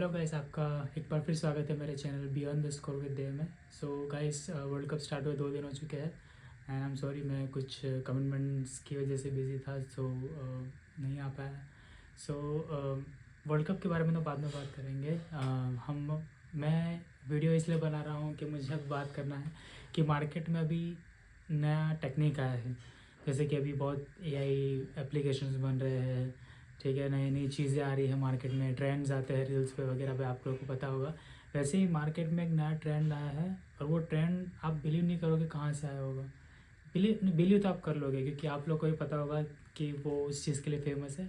Hello guys, आपका एक बार फिर स्वागत है मेरे channel beyond the score with Dev में। So guys, world cup start हुए 2 दिन हो चुके हैं एंड आई एम सॉरी, मैं कुछ कमिटमेंट्स की वजह से बिज़ी था, सो नहीं आ पाया। सो वर्ल्ड कप के बारे में तो बाद में बात करेंगे। मैं वीडियो इसलिए बना रहा हूँ कि मुझे अब बात करना है कि मार्केट में अभी नया टेक्निक आया है। जैसे कि अभी बहुत एआई एप्लीकेशंस बन रहे हैं, ठीक है, नई नई चीज़ें आ रही है मार्केट में, ट्रेंड्स आते हैं रील्स पे वगैरह पे, आप लोगों को पता होगा। वैसे ही मार्केट में एक नया ट्रेंड आया है और वो ट्रेंड आप बिलीव नहीं करोगे कहाँ से आया होगा। बिलीव तो आप कर लोगे क्योंकि आप लोग को भी पता होगा कि वो उस चीज़ के लिए फेमस है।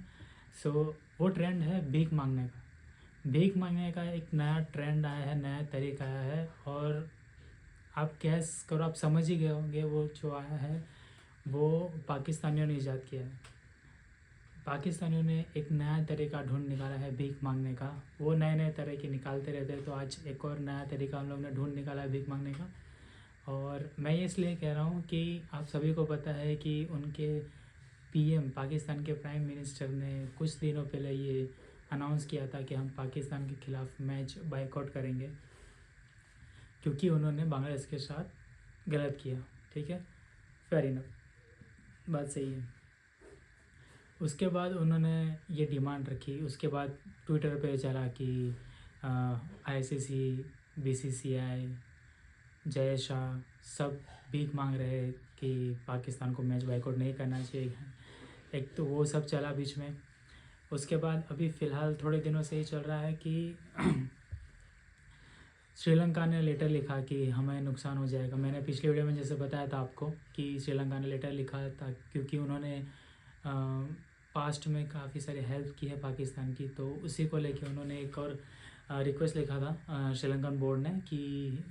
सो वो ट्रेंड है भीख मांगने का। भीख मांगने का एक नया ट्रेंड आया है, नया तरीका आया है, और आप गैस करो, आप समझ ही गए होंगे वो जो आया है वो पाकिस्तानियों ने ईजाद किया है। पाकिस्तानियों ने एक नया तरीका ढूंढ निकाला है भीख मांगने का। वो नए नए तरह के निकालते रहते हैं, तो आज एक और नया तरीका हम लोग ने ढूंढ निकाला है भीख मांगने का। और मैं ये इसलिए कह रहा हूँ कि आप सभी को पता है कि उनके पीएम, पाकिस्तान के प्राइम मिनिस्टर ने कुछ दिनों पहले ये अनाउंस किया था कि हम पाकिस्तान के ख़िलाफ़ मैच बायकॉट करेंगे क्योंकि उन्होंने बांग्लादेश के साथ गलत किया। ठीक है, फेयर इनफ, बात सही है। उसके बाद उन्होंने ये डिमांड रखी, उसके बाद ट्विटर पे चला कि आईसीसी, बीसीसीआई, जय शाह सब भीख मांग रहे कि पाकिस्तान को मैच बायकॉट नहीं करना चाहिए। एक तो वो सब चला बीच में। उसके बाद अभी फ़िलहाल थोड़े दिनों से ही चल रहा है कि श्रीलंका ने लेटर लिखा कि हमें नुकसान हो जाएगा। मैंने पिछले वीडियो में जैसे बताया था आपको कि श्रीलंका ने लेटर लिखा था क्योंकि उन्होंने पास्ट में काफ़ी सारी हेल्प की है पाकिस्तान की, तो उसी को लेके उन्होंने एक और रिक्वेस्ट लिखा था श्रीलंकन बोर्ड ने कि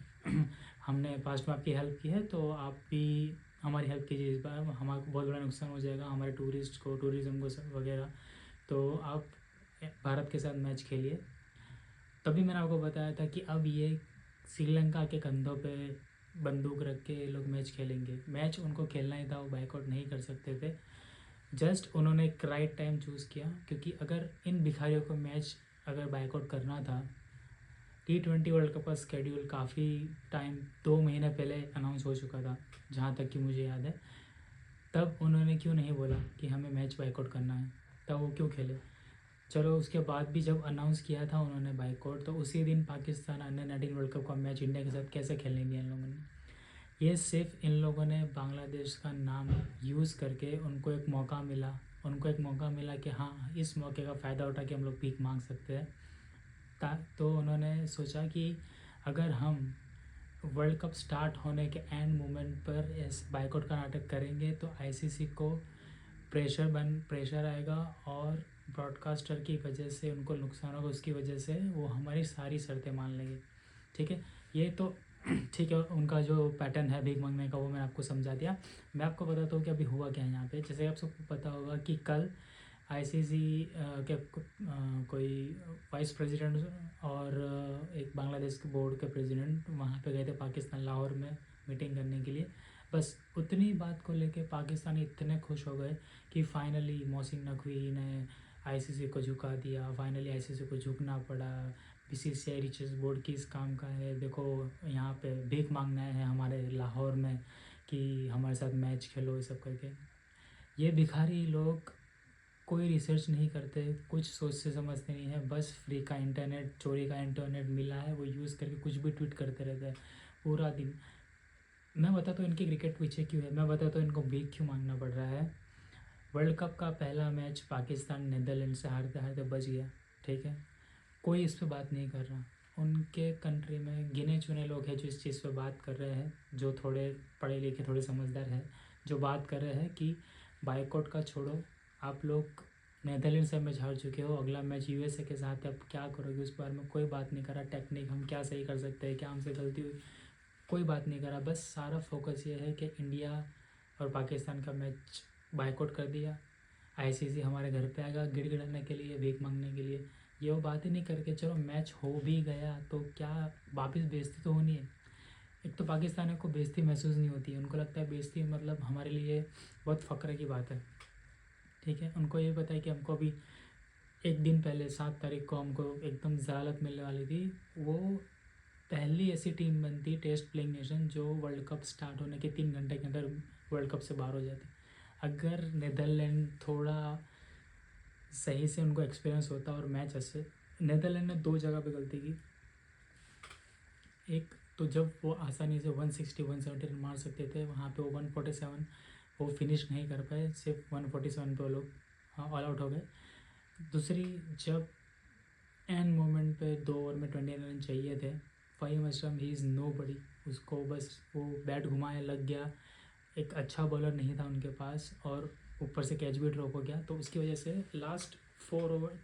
हमने पास्ट में आपकी हेल्प की है तो आप भी हमारी हेल्प कीजिए। इस बार हमारा बहुत बड़ा नुकसान हो जाएगा, हमारे टूरिस्ट को, टूरिज़्म को वगैरह, तो आप भारत के साथ मैच खेलिए। तभी मैंने आपको बताया था कि अब ये श्रीलंका के कंधों पे बंदूक रख के ये लोग मैच खेलेंगे। मैच उनको खेलना ही था, वो बायकॉट नहीं कर सकते थे। जस्ट उन्होंने एक राइट टाइम चूज़ किया क्योंकि अगर इन भिखारियों को मैच अगर बायकॉट करना था, T20 वर्ल्ड कप का स्केड्यूल काफ़ी टाइम 2 महीने पहले अनाउंस हो चुका था जहाँ तक कि मुझे याद है। तब उन्होंने क्यों नहीं बोला कि हमें मैच बायकॉट करना है, तब वो क्यों खेले। चलो, उसके बाद भी जब अनाउंस किया था उन्होंने बायकॉट, तो उसी दिन पाकिस्तान अंडर 19 वर्ल्ड कप का मैच इंडिया के साथ कैसे खेलने दिया इन लोगों ने। ये सिर्फ इन लोगों ने बांग्लादेश का नाम यूज़ करके उनको एक मौका मिला कि हाँ, इस मौके का फ़ायदा उठा के हम लोग भीख मांग सकते हैं। तो उन्होंने सोचा कि अगर हम वर्ल्ड कप स्टार्ट होने के एंड मोमेंट पर इस बायकॉट का नाटक करेंगे तो आईसीसी को प्रेशर आएगा और ब्रॉडकास्टर की वजह से उनको नुकसान होगा, उसकी वजह से वो हमारी सारी शर्तें मान लेंगे। ठीक है, ये तो ठीक है, उनका जो पैटर्न है भीख मांगने का वो मैं आपको समझा दिया। मैं आपको बताता हूँ कि अभी हुआ क्या है यहाँ पे। जैसे आप सबको पता होगा कि कल आईसीसी के कोई वाइस प्रेसिडेंट और एक बांग्लादेश के बोर्ड के प्रेसिडेंट वहाँ पे गए थे पाकिस्तान, लाहौर में मीटिंग करने के लिए। बस उतनी बात को लेके पाकिस्तानी इतने खुश हो गए कि फाइनली मोहसिन नकवी ने आईसीसी को झुका दिया, फाइनली आईसीसी को झुकना पड़ा। बीसीसीआई रिचर्स बोर्ड किस काम का है, देखो यहाँ पे भीख मांगना है हमारे लाहौर में कि हमारे साथ मैच खेलो, ये सब करके। ये भिखारी लोग कोई रिसर्च नहीं करते, कुछ सोच से समझते नहीं है, बस फ्री का इंटरनेट, चोरी का इंटरनेट मिला है, वो यूज़ करके कुछ भी ट्वीट करते रहते हैं पूरा दिन। मैं बताता हूँ इनकी क्रिकेट पीछे क्यों है, मैं बताता हूँ इनको भीख क्यों मांगना पड़ रहा है। वर्ल्ड कप का पहला मैच पाकिस्तान नीदरलैंड से हारते हारते बच गया, ठीक है, कोई इस पर बात नहीं कर रहा। उनके कंट्री में गिने चुने लोग हैं जो इस चीज़ पे बात कर रहे हैं, जो थोड़े पढ़े लिखे, थोड़े समझदार हैं, जो बात कर रहे हैं कि बायकॉट का छोड़ो, आप लोग नीदरलैंड से मैच हार चुके हो, अगला मैच यूएसए के साथ है, अब क्या करोगे उस बारे में कोई बात नहीं करा। टेक्निक हम क्या सही कर सकते हैं, क्या हमसे गलती हुई, कोई बात नहीं करा। बस सारा फोकस ये है कि इंडिया और पाकिस्तान का मैच बायकॉट कर दिया, आईसीसी हमारे घर पे आएगा गिड़गिड़ाने के लिए, भीख मांगने के लिए। ये वो बात ही नहीं करके चलो मैच हो भी गया तो क्या वापस बेइज्जती तो होनी है। एक तो पाकिस्तानियों को बेइज्जती महसूस नहीं होती है, उनको लगता है बेइज्जती मतलब हमारे लिए बहुत फ़ख्र की बात है। ठीक है, उनको ये पता है कि हमको अभी एक दिन पहले 7 तारीख को हमको एकदम ज़लालत मिलने वाली थी। वो पहली ऐसी टीम बनती टेस्ट प्लेइंग नेशन जो वर्ल्ड कप स्टार्ट होने के 3 घंटे के अंदर वर्ल्ड कप से बाहर हो जाती। अगर नीदरलैंड थोड़ा सही से उनको एक्सपीरियंस होता और मैच अच्छे, नीदरलैंड ने 2 जगह पे गलती की। एक तो जब वो आसानी से 160 170 रन मार सकते थे, वहाँ पे वो 147 वो फिनिश नहीं कर पाए, सिर्फ 147 पे वो लोग ऑल आउट हो गए। दूसरी, जब एंड मोमेंट पे 2 ओवर में 20 रन चाहिए थे, फाइम अशरफ ही इज़ नो बडी, उसको बस वो बैट घुमाया लग गया। एक अच्छा बॉलर नहीं था उनके पास और ऊपर से कैच भी ड्रॉप हो गया, तो उसकी वजह से लास्ट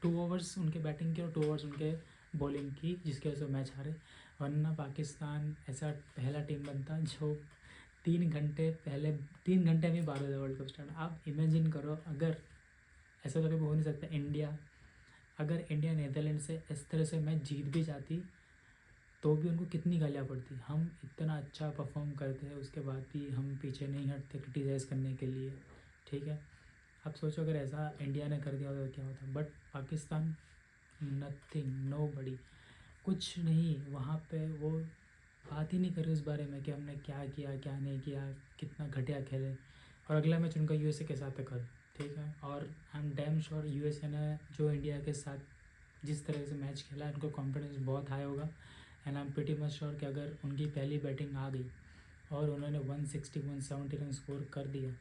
2 ओवर्स उनके बैटिंग के और 2 ओवर्स उनके बॉलिंग की, जिसकी वजह से मैच हारे। वरना पाकिस्तान ऐसा पहला टीम बनता जो 3 घंटे में 12 वर्ल्ड कप स्टार्ट। आप इमेजिन करो, अगर ऐसा तो कभी हो नहीं सकता, अगर इंडिया नीदरलैंड से इस तरह से मैच जीत भी जाती तो भी उनको कितनी गालियाँ पड़ती। हम इतना अच्छा परफॉर्म करते हैं, उसके बाद भी हम पीछे नहीं हटते क्रिटिसाइज़ करने के लिए, ठीक है। अब सोचो अगर ऐसा इंडिया ने कर दिया होता तो क्या होता। बट पाकिस्तान नथिंग, नो बडी, कुछ नहीं। वहाँ पे वो बात ही नहीं करे उस बारे में कि हमने क्या किया क्या नहीं किया, कितना घटिया खेले। और अगला मैच उनका यूएसए के साथ है कल, ठीक है। और I am damn sure USA ने जो इंडिया के साथ जिस तरह से मैच खेला, उनको कॉन्फिडेंस बहुत हाई होगा। And I am pretty much sure कि अगर उनकी पहली बैटिंग आ गई और उन्होंने 160 170 रन स्कोर कर दिया,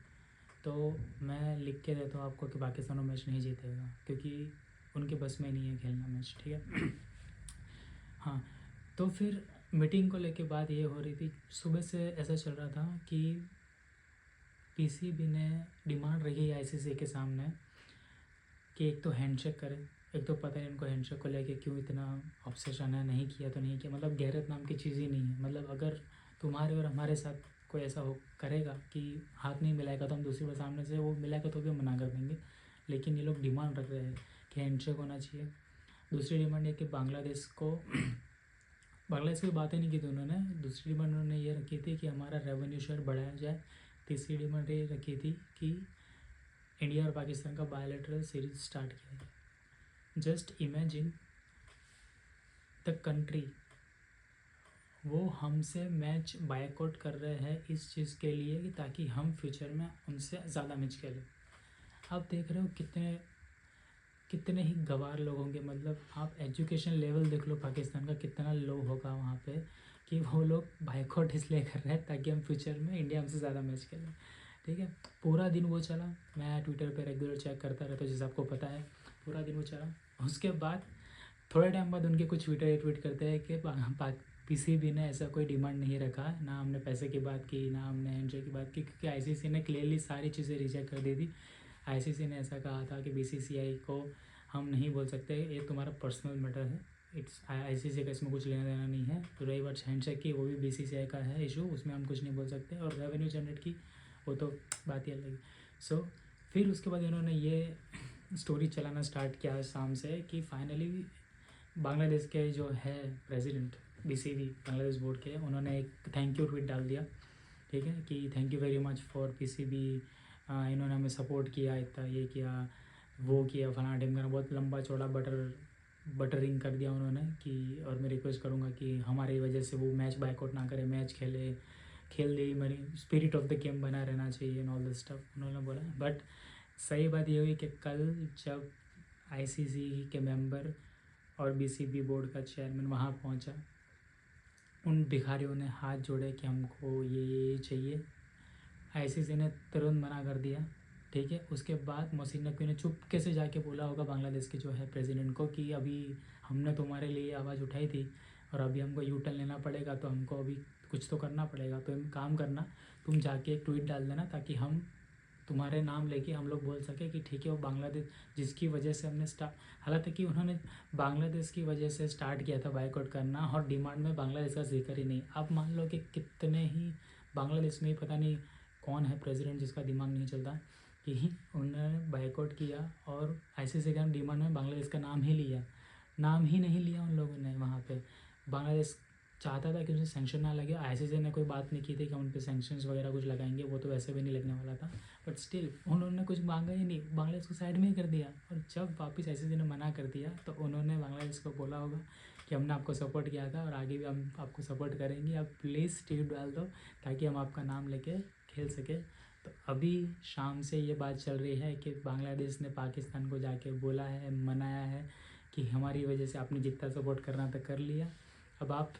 तो मैं लिख के देता हूँ आपको कि पाकिस्तान वो मैच नहीं जीतेगा, क्योंकि उनके बस में नहीं है खेलना मैच, ठीक है। हाँ, तो फिर मीटिंग को लेके बात ये हो रही थी, सुबह से ऐसा चल रहा था कि पीसीबी ने डिमांड रखी आईसीसी के सामने कि एक तो हैंडशेक करे। एक तो पता नहीं उनको हैंडशेक को लेके क्यों इतना ऑब्सेशन है, नहीं किया तो नहीं किया, मतलब गैरत नाम की चीज़ ही नहीं है। मतलब अगर तुम्हारे और हमारे साथ कोई ऐसा हो करेगा कि हाथ नहीं मिलाएगा, तो हम दूसरी बार सामने से वो मिलाएगा तो भी हम मना कर देंगे। लेकिन ये लोग डिमांड रख रहे हैं कि हैंडशेक होना चाहिए। दूसरी डिमांड है कि बांग्लादेश की बातें नहीं की थी उन्होंने। दूसरी डिमांड उन्होंने ये रखी थी कि हमारा रेवेन्यू शेयर बढ़ाया जाए। तीसरी डिमांड ये रखी थी कि इंडिया और पाकिस्तान का बायलैटरल सीरीज स्टार्ट किया जाए। जस्ट इमेजिन द कंट्री, वो हमसे मैच बायकॉट कर रहे हैं इस चीज़ के लिए कि ताकि हम फ्यूचर में उनसे ज़्यादा मैच खेलें। आप देख रहे हो कितने ही गवार लोग होंगे। मतलब आप एजुकेशन लेवल देख लो पाकिस्तान का कितना लो होगा वहाँ पे, कि वो लोग बायकॉट इसलिए कर रहे हैं ताकि हम फ्यूचर में इंडिया हमसे ज़्यादा मैच खेलें, ठीक है। पूरा दिन वो चला, मैं ट्विटर पे रेगुलर चेक करता रहता हूँ, जैसे आपको पता है। पूरा दिन वो चला, उसके बाद थोड़े टाइम बाद उनके कुछ ट्वीट करते हैं कि पीसीबी ने ऐसा कोई डिमांड नहीं रखा, ना हमने पैसे की बात की, ना हमने हैंडशेक की बात की, क्योंकि आईसीसी ने क्लियरली सारी चीज़ें रिजेक्ट कर दी थी। आईसीसी ने ऐसा कहा था कि बीसीसीआई को हम नहीं बोल सकते, ये तुम्हारा पर्सनल मैटर है, इट्स आईसीसी का इसमें कुछ लेना देना नहीं है। तो रही बात हैंडशेक की, वो भी बीसीसीआई का है इशू, उसमें हम कुछ नहीं बोल सकते। और रेवेन्यू जनरेट की, वो तो बात ही अलग है। सो फिर उसके बाद इन्होंने ये स्टोरी चलाना स्टार्ट किया शाम से कि फाइनली बांग्लादेश के जो है प्रेसिडेंट बीसीबी बांग्लादेश बोर्ड के, उन्होंने एक थैंक यू ट्वीट डाल दिया, ठीक है, कि thank you very much for PCB, इन्होंने हमें सपोर्ट किया, इतना ये किया वो किया, फलाना ढिमकाना, बहुत लंबा चौड़ा बटरिंग कर दिया उन्होंने कि। और मैं रिक्वेस्ट करूँगा कि हमारी वजह से वो मैच बायकॉट ना करे, मैच खेल दे, मेरी स्पिरिट ऑफ द गेम बना रहना चाहिए एंड ऑल द स्टफ उन्होंने बोला। बट सही बात ये हुई कि कल जब आईसीसी के मेंबर और बीसीबी बोर्ड का चेयरमैन वहाँ पहुँचा, उन भिखारियों ने हाथ जोड़े कि हमको ये चाहिए। आईसीसी ने तुरंत मना कर दिया, ठीक है। उसके बाद मोहसिन नकवी ने चुपके से जाके बोला होगा बांग्लादेश के जो है प्रेसिडेंट को कि अभी हमने तुम्हारे लिए आवाज़ उठाई थी और अभी हमको यू टर्न लेना पड़ेगा, तो हमको अभी कुछ तो करना पड़ेगा। तो एक काम करना, तुम जाके एक ट्वीट डाल देना ताकि हम तुम्हारे नाम लेके हम लोग बोल सके कि ठीक है, वो बांग्लादेश जिसकी वजह से हमने हालांकि उन्होंने बांग्लादेश की वजह से स्टार्ट किया था बायकॉट करना, और डिमांड में बांग्लादेश का जिक्र ही नहीं। अब मान लो कि कितने ही बांग्लादेश में ही पता नहीं कौन है प्रेसिडेंट जिसका दिमाग नहीं चलता कि उन्होंने बायकॉट किया और आईसीसी का डिमांड में बांग्लादेश का नाम ही नहीं लिया उन लोगों ने। वहाँ पे बांग्लादेश चाहता था कि उनसे सैंक्शन ना लगे। आईसीसी ने कोई बात नहीं की थी कि हम उन पे सैंक्शंस वगैरह कुछ लगाएंगे, वो तो वैसे भी नहीं लगने वाला था। बट स्टिल उन्होंने कुछ मांगा ही नहीं, बांग्लादेश को साइड में ही कर दिया। और जब वापस आईसीसी ने मना कर दिया तो उन्होंने बांग्लादेश को बोला होगा कि हमने आपको सपोर्ट किया था और आगे भी हम आपको सपोर्ट करेंगे, आप प्लीज़ टिकट डाल दो ताकि हम आपका नाम लेके खेल सके। तो अभी शाम से ये बात चल रही है कि बांग्लादेश ने पाकिस्तान को जाके बोला है, मनाया है कि हमारी वजह से आपने जितना सपोर्ट करना था कर लिया, अब आप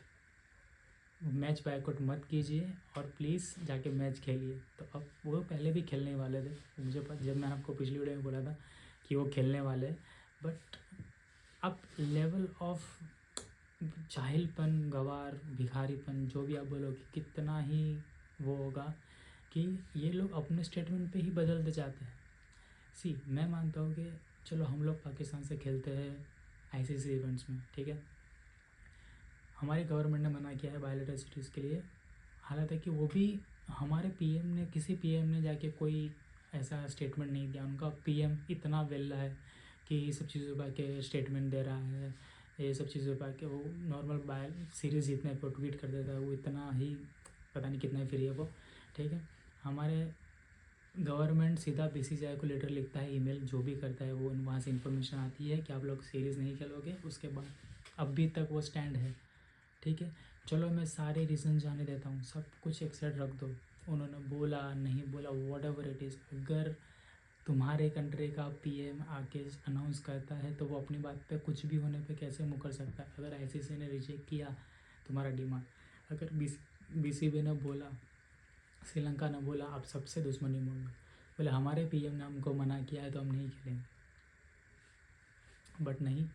मैच बायकॉट मत कीजिए और प्लीज़ जाके मैच खेलिए। तो अब वो पहले भी खेलने वाले थे, मुझे जब मैंने आपको पिछली वीडियो में बोला था कि वो खेलने वाले, बट अब लेवल ऑफ जाहिलपन, गवार, भिखारीपन, जो भी आप बोलो कि कितना ही वो होगा कि ये लोग अपने स्टेटमेंट पे ही बदलते जाते हैं। मैं मानता हूँ कि चलो हम लोग पाकिस्तान से खेलते हैं आईसीसी इवेंट्स में, ठीक है, हमारी गवर्नमेंट ने मना किया है बायोलेटरल सिटीज़ के लिए। हालांकि कि वो भी हमारे पीएम ने, किसी पीएम ने जाके कोई ऐसा स्टेटमेंट नहीं दिया। उनका पीएम इतना वेल्ला है कि ये सब चीज़ों पर के स्टेटमेंट दे रहा है, ये सब चीज़ों पर के वो नॉर्मल सीरीज़ जितने पर ट्वीट कर देता है, वो इतना ही पता नहीं कितना फ्री है वो, ठीक है। हमारे गवर्नमेंट सीधा बीसीसीआई को लेटर लिखता है, ईमेल जो भी करता है वो वहाँ से इन्फॉर्मेशन आती है कि आप लोग सीरीज़ नहीं खेलोगे। उसके बाद अभी तक वो स्टैंड है, ठीक है। चलो मैं सारे रीज़न जाने देता हूँ, सब कुछ एक साइड रख दो, उन्होंने बोला नहीं बोला वॉट एवर इट इज़, अगर तुम्हारे कंट्री का पीएम आके अनाउंस करता है तो वो अपनी बात पे कुछ भी होने पे कैसे मुकर सकता है। अगर आईसीसी ने रिजेक्ट किया तुम्हारा डिमांड, अगर बीसीबी ने बोला, श्रीलंका ने बोला आप सबसे दुश्मनी मोड़ लो, बोले हमारे पीएम ने हमको मना किया है तो हम नहीं खेलेंगे, बट नहीं,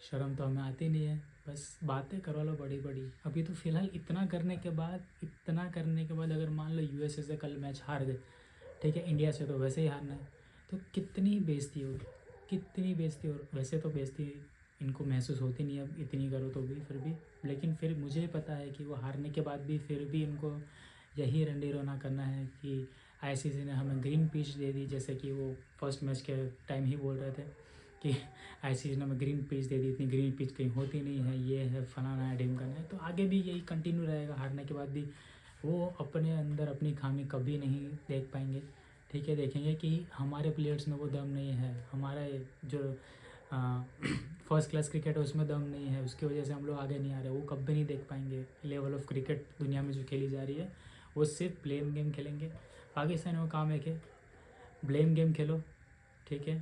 शर्म तो हमें आती नहीं है, बस बातें करवा लो बड़ी बड़ी। अभी तो फ़िलहाल इतना करने के बाद अगर मान लो यूएसए से कल मैच हार गए, ठीक है, इंडिया से तो वैसे ही हारना है, तो कितनी बेइज्जती होगी, कितनी बेइज्जती। और वैसे तो बेइज्जती इनको महसूस होती नहीं है, अब इतनी करो तो भी फिर भी, लेकिन फिर मुझे पता है कि वो हारने के बाद भी फिर भी इनको यही रंडी रोना करना है कि आईसीसी ने हमें ग्रीन पिच दे दी। जैसे कि वो फर्स्ट मैच के टाइम ही बोल रहे थे कि आईसीसी ने हमें ग्रीन पिच दे दी, इतनी ग्रीन पिच कहीं होती नहीं है, ये है फलाना है ढिमकाना है। तो आगे भी यही कंटिन्यू रहेगा, हारने के बाद भी वो अपने अंदर अपनी खामी कभी नहीं देख पाएंगे, ठीक है। देखेंगे कि हमारे प्लेयर्स में वो दम नहीं है, हमारा जो फर्स्ट क्लास क्रिकेट है उसमें दम नहीं है, उसकी वजह से हम लोग आगे नहीं आ रहे, वो कभी नहीं देख पाएंगे। लेवल ऑफ क्रिकेट दुनिया में जो खेली जा रही है वो सिर्फ ब्लेम गेम खेलेंगे। पाकिस्तान में काम है कि ब्लेम गेम खेलो, ठीक है,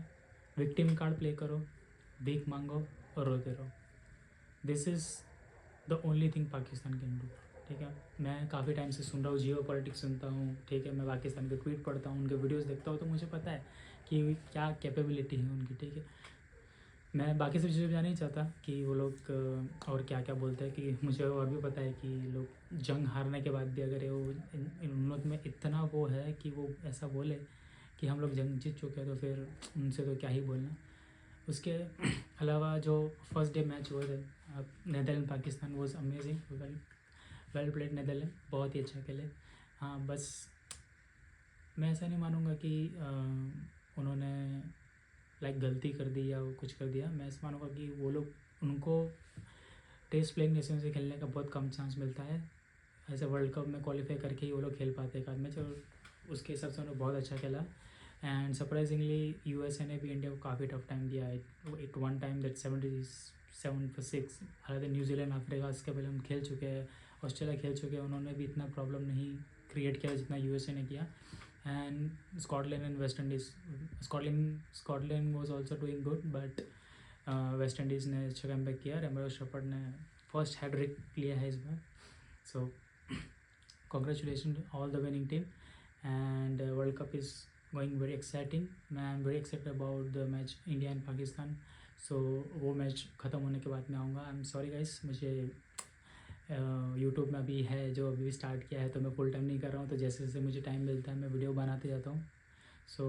विक्टिम कार्ड प्ले करो, भीख मांगो और रोते रहो। This is the only thing Pakistan can do, ठीक है। मैं काफ़ी टाइम से सुन रहा हूँ, जियो पॉलिटिक्स सुनता हूँ, ठीक है, मैं पाकिस्तान के ट्वीट पढ़ता हूँ, उनके वीडियोस देखता हूँ, तो मुझे पता है कि क्या कैपेबिलिटी है उनकी, ठीक है। मैं बाकी सब चीज़ें जानना नहीं चाहता कि वो लोग और क्या क्या बोलते हैं, कि मुझे और भी पता है कि लोग जंग हारने के बाद भी अगर वो उन लोग में इतना वो है कि वो ऐसा बोले कि हम लोग जंग जीत चुके हैं, तो फिर उनसे तो क्या ही बोलना। उसके अलावा जो फर्स्ट डे मैच हुए थे Netherland Pakistan, was amazing, well played Netherland, बहुत ही अच्छा खेले। हाँ, बस मैं ऐसा नहीं मानूंगा कि उन्होंने गलती कर दी या वो कुछ कर दिया। मैं ऐसा मानूंगा कि वो लोग, उनको टेस्ट प्लेइंग नेशन से खेलने का बहुत कम चांस मिलता है, ऐसे वर्ल्ड कप में क्वालिफाई करके ही वो लोग खेल पाते हैं एक आध मैच, और उसके हिसाब से उन्होंने बहुत अच्छा खेला। एंड सरप्राइजिंगली यूएसए ने भी इंडिया को काफ़ी टफ टाइम दिया है। इट वन टाइम दैट 77-6, हालांकि न्यूजीलैंड, अफ्रीका इसके पहले हम खेल चुके हैं, ऑस्ट्रेलिया खेल चुके हैं, उन्होंने भी इतना प्रॉब्लम नहीं क्रिएट किया जितना यूएसए ने किया। And Scotland and West Indies, Scotland was also doing good, but West Indies ने अच्छा कमबैक किया। रेमरो शेपर्ड ने फर्स्ट हैट्रिक लिया है इस बार, सो congratulations to all the winning team, and World Cup is going very exciting. I'm very excited about the match India and Pakistan. So वो match ख़त्म होने के बाद मैं आऊँगा। आई एम सॉरी गाइस, मुझे यूट्यूब में अभी है जो अभी स्टार्ट किया है, तो मैं फुल टाइम नहीं कर रहा हूँ, तो जैसे जैसे मुझे टाइम मिलता है मैं वीडियो बनाते जाता हूँ। सो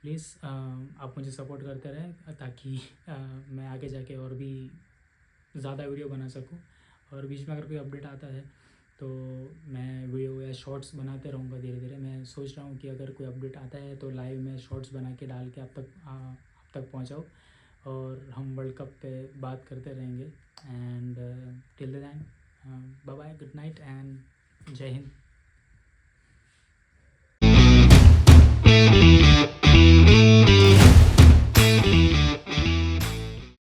प्लीज़ आप मुझे सपोर्ट करते रहें ताकि मैं आगे जाके और भी ज़्यादा वीडियो बना सकूँ। और बीच में अगर कोई अपडेट आता है तो मैं वीडियो या शॉर्ट्स बनाते रहूँगा धीरे धीरे। मैं सोच रहा हूँ कि अगर कोई अपडेट आता है तो लाइव में शॉर्ट्स बना के डाल के आप तक पहुँचाऊँ, और हम वर्ल्ड कप पे बात करते रहेंगे। And till the time bye bye, good night and जय हिंद।